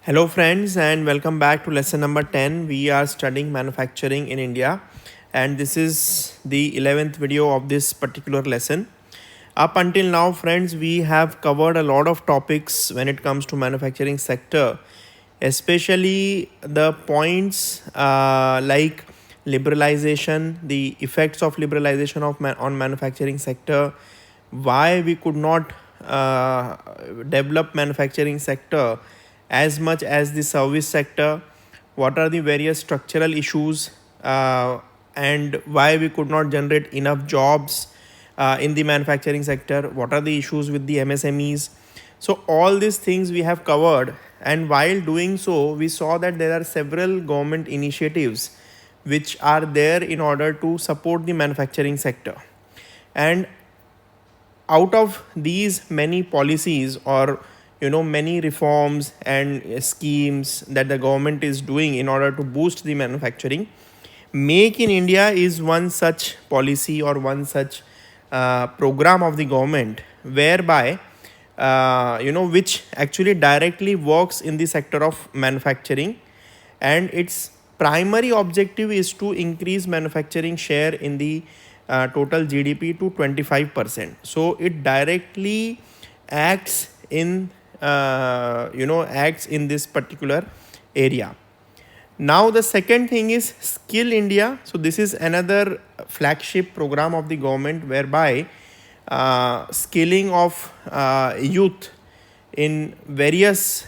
Hello friends and welcome back to lesson number 10. We are studying manufacturing in India and this is the 11th video of this particular lesson. Up until now friends, we have covered a lot of topics when it comes to manufacturing sector, especially the points like liberalization, the effects of liberalization on manufacturing sector, why we could not develop manufacturing sector as much as the service sector, what are the various structural issues, and why we could not generate enough jobs in the manufacturing sector, what are the issues with the MSMEs. So all these things we have covered, and while doing so we saw that there are several government initiatives which are there in order to support the manufacturing sector. And out of these many policies or many reforms and schemes that the government is doing in order to boost the manufacturing, Make in India is one such policy or one such program of the government whereby which actually directly works in the sector of manufacturing, and its primary objective is to increase manufacturing share in the total GDP to 25%. So it directly acts in acts in this particular area. Now the second thing is Skill India. So this is another flagship program of the government whereby skilling of youth in various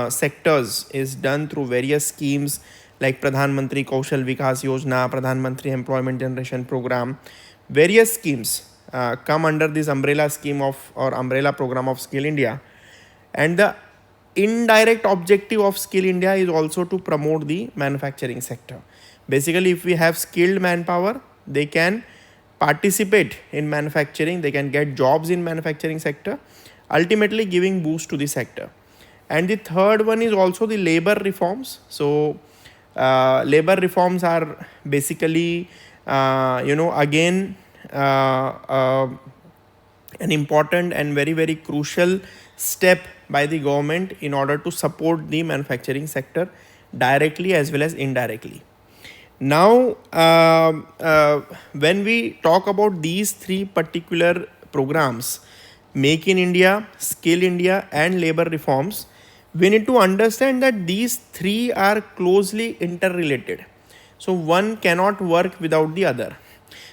sectors is done through various schemes like Pradhan Mantri Kaushal Vikas Yojana, Pradhan Mantri Employment Generation Program. Various schemes come under this umbrella scheme of or umbrella program of Skill India, and the indirect objective of Skill India is also to promote the manufacturing sector. Basically, if we have skilled manpower, they can participate in manufacturing, they can get jobs in manufacturing sector, ultimately giving boost to the sector. And the third one is also the labor reforms. So labor reforms are basically again an important and very crucial step by the government in order to support the manufacturing sector directly as well as indirectly. Now when we talk about these three particular programs, Make in India, Skill India and labor reforms, we need to understand that these three are closely interrelated. So one cannot work without the other.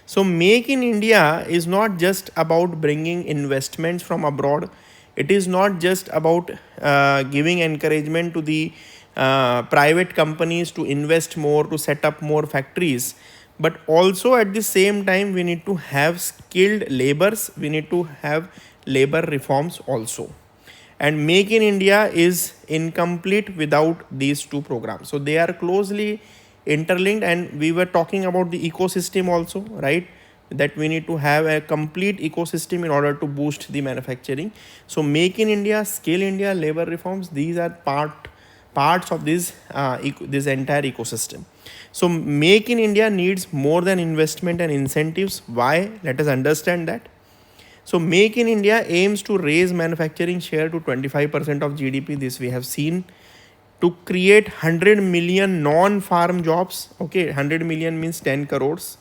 So Make in India is not just about bringing investments from abroad. It is not just about giving encouragement to the private companies to invest more, to set up more factories, but also at the same time we need to have skilled laborers, we need to have labor reforms also. And Make in India is incomplete without these two programs. So they are closely interlinked, and we were talking about the ecosystem also, right? That we need to have a complete ecosystem in order to boost the manufacturing. So Make in India, Skill India, labor reforms, these are parts of this this entire ecosystem. So Make in India needs more than investment and incentives. Why? Let us understand that. So Make in India aims to raise manufacturing share to 25% of GDP. This we have seen. To create 100 million non-farm jobs. Okay, 100 million means 10 crores.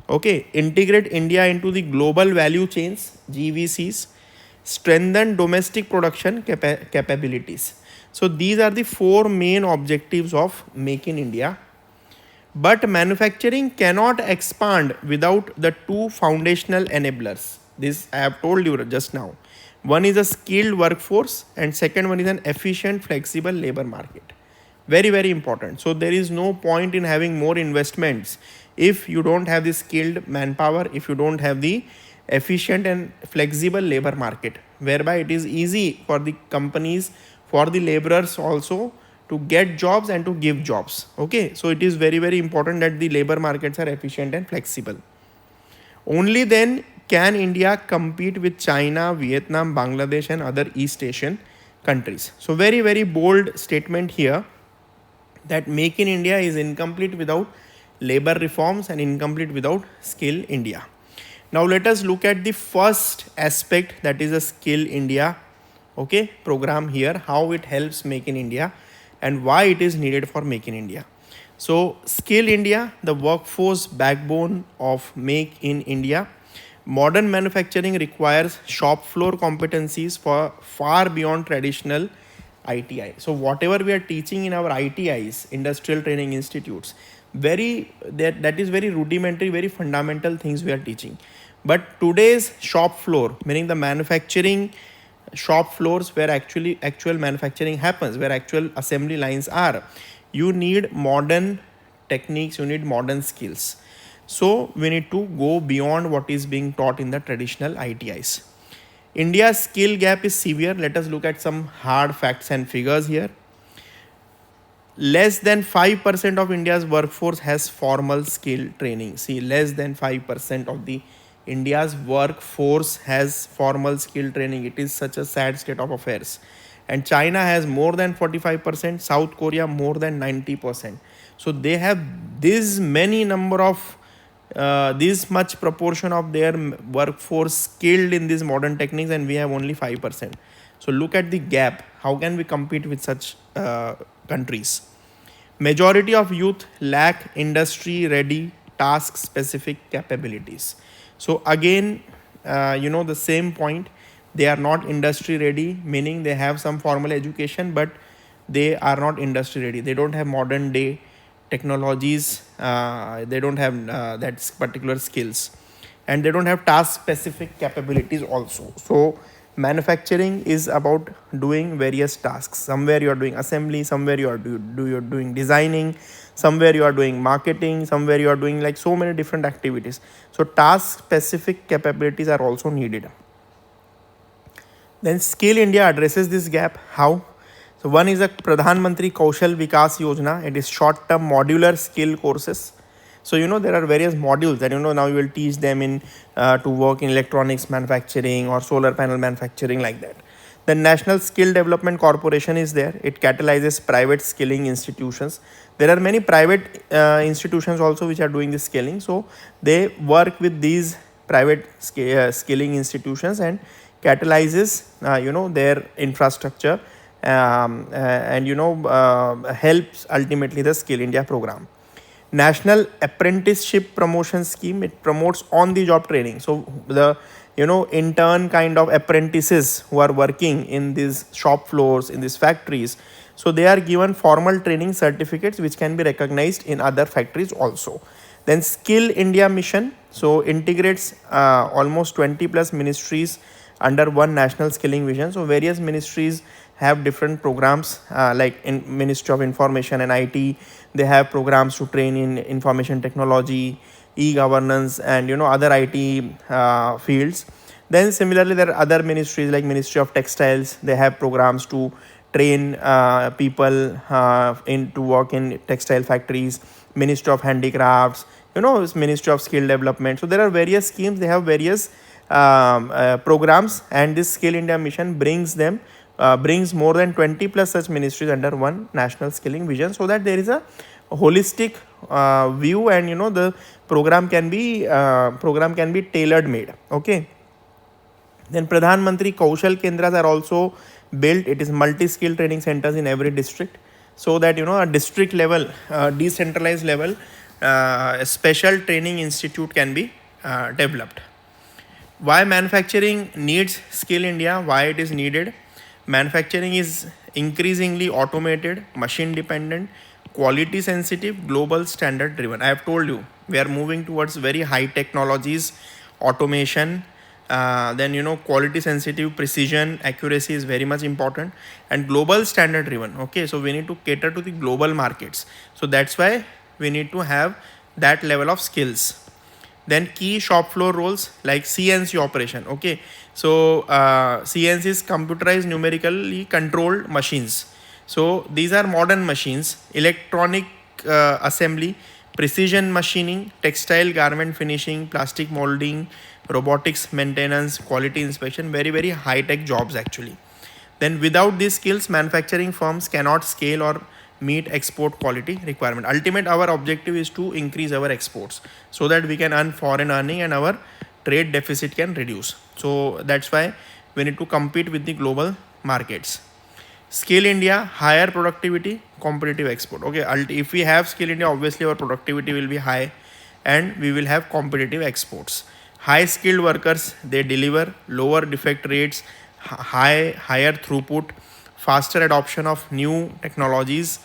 Okay, integrate India into the global value chains, GVCs, strengthen domestic production capabilities. So these are the four main objectives of Make in India. But manufacturing cannot expand without the two foundational enablers. This I have told you just now. One is a skilled workforce and second one is an efficient, flexible labor market. Very important. So there is no point in having more investments if you don't have the skilled manpower, if you don't have the efficient and flexible labor market, whereby it is easy for the companies, for the laborers also to get jobs and to give jobs. Okay, so it is very important that the labor markets are efficient and flexible. Only then can India compete with China, Vietnam, Bangladesh and other East Asian countries. So very bold statement here that Make in India is incomplete without labor reforms and incomplete without Skill India. Now let us look at the first aspect, that is a Skill India program here, how it helps Make in India. and why it is needed for Make in India. So, Skill India, the workforce backbone of Make in India. Modern manufacturing requires shop floor competencies for far beyond traditional ITI. So, whatever we are teaching in our ITIs, industrial training institutes, that is very rudimentary, very fundamental things we are teaching. But today's shop floor, meaning the manufacturing shop floors where actual manufacturing happens, where actual assembly lines are, you need modern techniques, you need modern skills. So we need to go beyond what is being taught in the traditional ITIs. India's skill gap is severe. Let us look at some hard facts and figures here. Less than 5% of India's workforce has formal skill training. See, less than 5% of the India's workforce has formal skill training. It is such a sad state of affairs. And China has more than 45%, South Korea more than 90%. So they have this many number of this much proportion of their workforce skilled in these modern techniques, and we have only 5%. So look at the gap. How can we compete with such countries? Majority of youth lack industry ready task specific capabilities. So again, the same point, they are not industry ready, meaning they have some formal education, but they are not industry ready. They don't have modern day technologies, they don't have that particular skills, and they don't have task specific capabilities also. So manufacturing is about doing various tasks. Somewhere you are doing assembly, somewhere you are you're doing designing, somewhere you are doing marketing, somewhere you are doing like so many different activities. So task specific capabilities are also needed. Then Skill India addresses this gap. How? So one is a Pradhan Mantri Kaushal Vikas Yojana. It is short term modular skill courses. So there are various modules that now you will teach them in to work in electronics manufacturing or solar panel manufacturing, like that. The National Skill Development Corporation is there. It catalyzes private skilling institutions. There are many private institutions also which are doing this skilling. So they work with these private skilling institutions and catalyzes their infrastructure and helps ultimately the Skill India program. National Apprenticeship Promotion Scheme, it promotes on the job training. So the intern kind of apprentices who are working in these shop floors, in these factories, so they are given formal training certificates which can be recognized in other factories also. Then Skill India Mission, so integrates almost 20 plus ministries under one national skilling vision. So various ministries have different programs, like in Ministry of Information and IT, they have programs to train in information technology, e-governance, and other IT fields. Then similarly, there are other ministries like Ministry of Textiles. They have programs to train people to work in textile factories. Ministry of Handicrafts, Ministry of Skill Development. So there are various schemes. They have various programs, and this Skill India mission brings more than 20 plus such ministries under one national skilling vision, so that there is a holistic view, and the program can be tailor made. Okay. Then Pradhan Mantri Kaushal Kendras are also built. It is multi-skill training centers in every district, so that a district level, decentralized level, a special training institute can be developed. Why manufacturing needs Skill India? Why it is needed? Manufacturing is increasingly automated, machine dependent, quality sensitive, global standard driven. I have told you, we are moving towards very high technologies, automation, then quality sensitive, precision, accuracy is very much important, and global standard driven. Okay, so we need to cater to the global markets. So that's why we need to have that level of skills. Then key shop floor roles like CNC operation. Okay, so CNC is computerized numerically controlled machines. So these are modern machines. Electronic assembly, precision machining, textile garment finishing, plastic molding, robotics maintenance, quality inspection, very very high tech jobs actually. Then without these skills, manufacturing firms cannot scale or meet export quality requirement. Ultimate our objective is to increase our exports so that we can earn foreign earning and our trade deficit can reduce. So that's why we need to compete with the global markets. Skill India, higher productivity, competitive export. Okay, if we have Skill India, obviously our productivity will be high and we will have competitive exports. High skilled workers, they deliver lower defect rates, higher throughput, faster adoption of new technologies,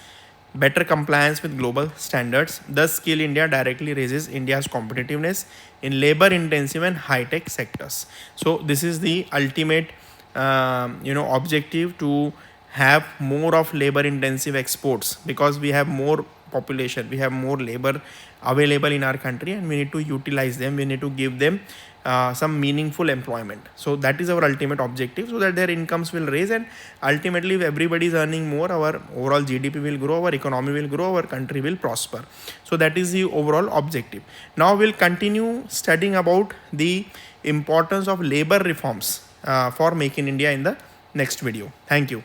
better compliance with global standards. Thus, Skill India directly raises India's competitiveness in labor intensive and high tech sectors. So this is the ultimate objective, to have more of labor intensive exports, because we have more population, we have more labor available in our country, and we need to utilize them, we need to give them some meaningful employment. So that is our ultimate objective, so that their incomes will raise, and ultimately if everybody is earning more, our overall GDP will grow, our economy will grow, our country will prosper. So that is the overall objective. Now we'll continue studying about the importance of labor reforms for Make in India in the next video. Thank you.